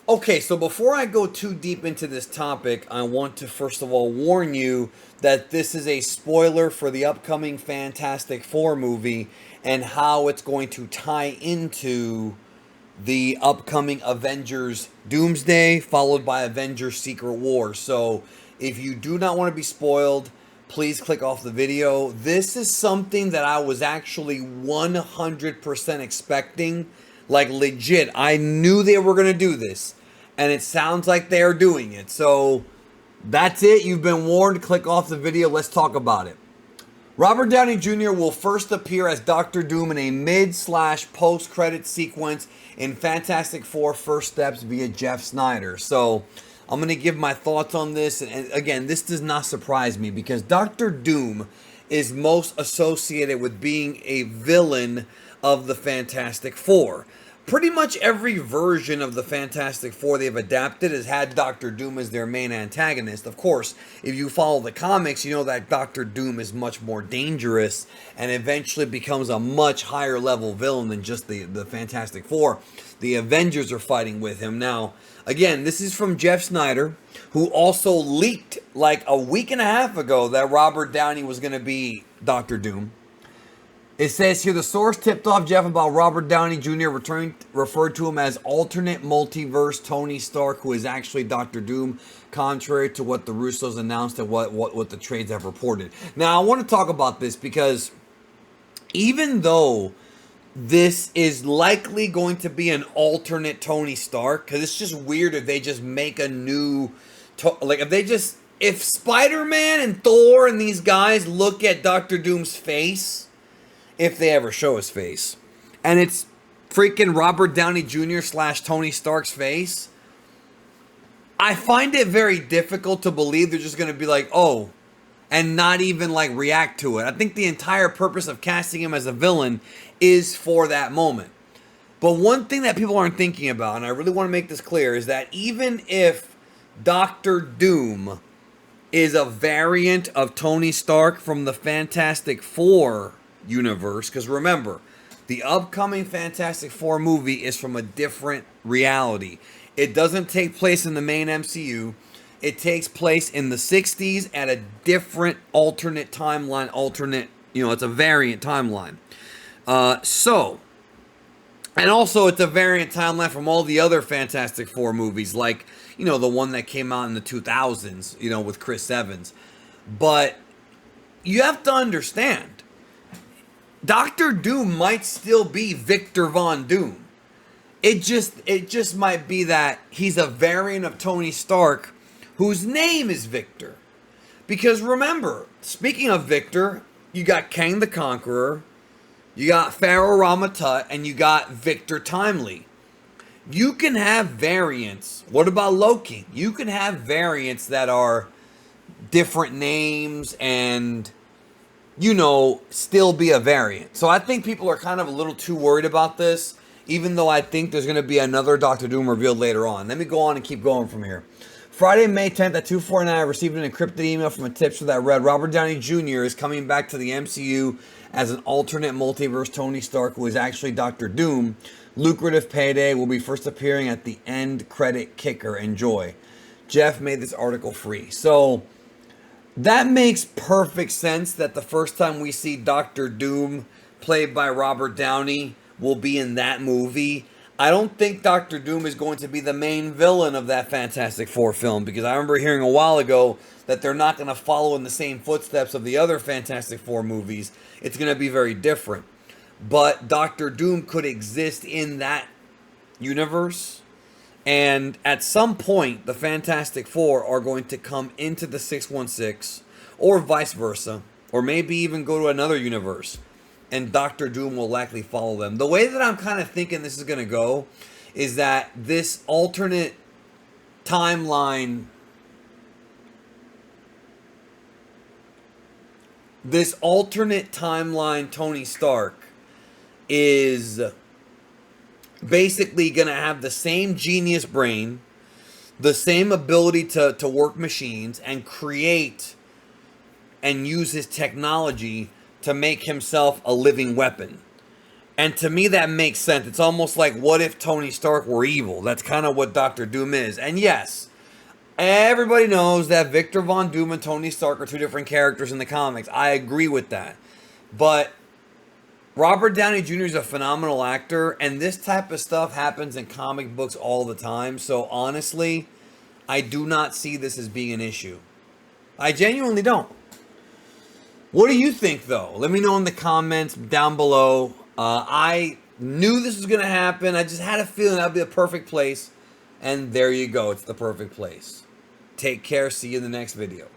Okay, so before I go too deep into this topic, I want to first of all warn you that this is a spoiler for the upcoming Fantastic Four movie and how it's going to tie into the upcoming Avengers Doomsday, followed by Avengers Secret War. So if you do not want to be spoiled, please click off the video. This is something that I was actually 100% expecting. Like, legit, I knew they were going to do this. And it sounds like they are doing it. So that's it. You've been warned. Click off the video. Let's talk about it. Robert Downey Jr. will first appear as Doctor Doom in a mid/post-credit sequence in Fantastic Four First Steps via Jeff Snyder. So I'm going to give my thoughts on this. And again, this does not surprise me because Doctor Doom is most associated with being a villain of the Fantastic Four. Pretty much every version of the Fantastic Four they've adapted has had Doctor Doom as their main antagonist. Of course, if you follow the comics, you know that Doctor Doom is much more dangerous and eventually becomes a much higher level villain than just the Fantastic Four. The Avengers are fighting with him. Now, again, this is from Jeff Snyder, who also leaked like a week and a half ago that Robert Downey was going to be Doctor Doom. It says here, the source tipped off Jeff about Robert Downey Jr. referred to him as alternate multiverse Tony Stark, who is actually Doctor Doom, contrary to what the Russos announced and what the trades have reported. Now, I want to talk about this because even though this is likely going to be an alternate Tony Stark, because it's just weird if they just make a new, if Spider-Man and Thor and these guys look at Doctor Doom's face, if they ever show his face, and it's freaking Robert Downey Jr. / Tony Stark's face, I find it very difficult to believe they're just going to be like, oh, and not even like react to it. I think the entire purpose of casting him as a villain is for that moment. But one thing that people aren't thinking about, and I really want to make this clear, is that even if Doctor Doom is a variant of Tony Stark from the Fantastic Four universe, because remember, the upcoming Fantastic Four movie is from a different reality. It doesn't take place in the main MCU. It takes place in the 60s at a different alternate timeline, it's a variant timeline. And also it's a variant timeline from all the other Fantastic Four movies, like, the one that came out in the 2000s, with Chris Evans. But you have to understand, Doctor Doom might still be Victor Von Doom. It just might be that he's a variant of Tony Stark whose name is Victor. Because remember, speaking of Victor, you got Kang the Conqueror, you got Pharaoh Ramatut, and you got Victor Timely. You can have variants. What about Loki? You can have variants that are different names and still be a variant. So I think people are kind of a little too worried about this, even though I think there's going to be another Doctor Doom revealed later on. Let me go on and keep going from here. Friday, May 10th at 2:49, I received an encrypted email from a tipster that read, Robert Downey Jr. is coming back to the MCU as an alternate multiverse Tony Stark, who is actually Doctor Doom. Lucrative payday, will be first appearing at the end credit kicker. Enjoy. Jeff made this article free. So that makes perfect sense that the first time we see Doctor Doom, played by Robert Downey, will be in that movie. I don't think Doctor Doom is going to be the main villain of that Fantastic Four film, because I remember hearing a while ago that they're not going to follow in the same footsteps of the other Fantastic Four movies. It's going to be very different. But Doctor Doom could exist in that universe. And at some point, the Fantastic Four are going to come into the 616, or vice versa, or maybe even go to another universe, and Doctor Doom will likely follow them. The way that I'm kind of thinking this is going to go is that this alternate timeline, Tony Stark is basically going to have the same genius brain, the same ability to work machines and create and use his technology to make himself a living weapon. And to me, that makes sense. It's almost like, what if Tony Stark were evil? That's kind of what Doctor Doom is. And yes, everybody knows that Victor Von Doom and Tony Stark are two different characters in the comics. I agree with that. But Robert Downey Jr. is a phenomenal actor, and this type of stuff happens in comic books all the time. So honestly, I do not see this as being an issue. I genuinely don't. What do you think, though? Let me know in the comments down below. I knew this was going to happen. I just had a feeling that would be the perfect place. And there you go. It's the perfect place. Take care. See you in the next video.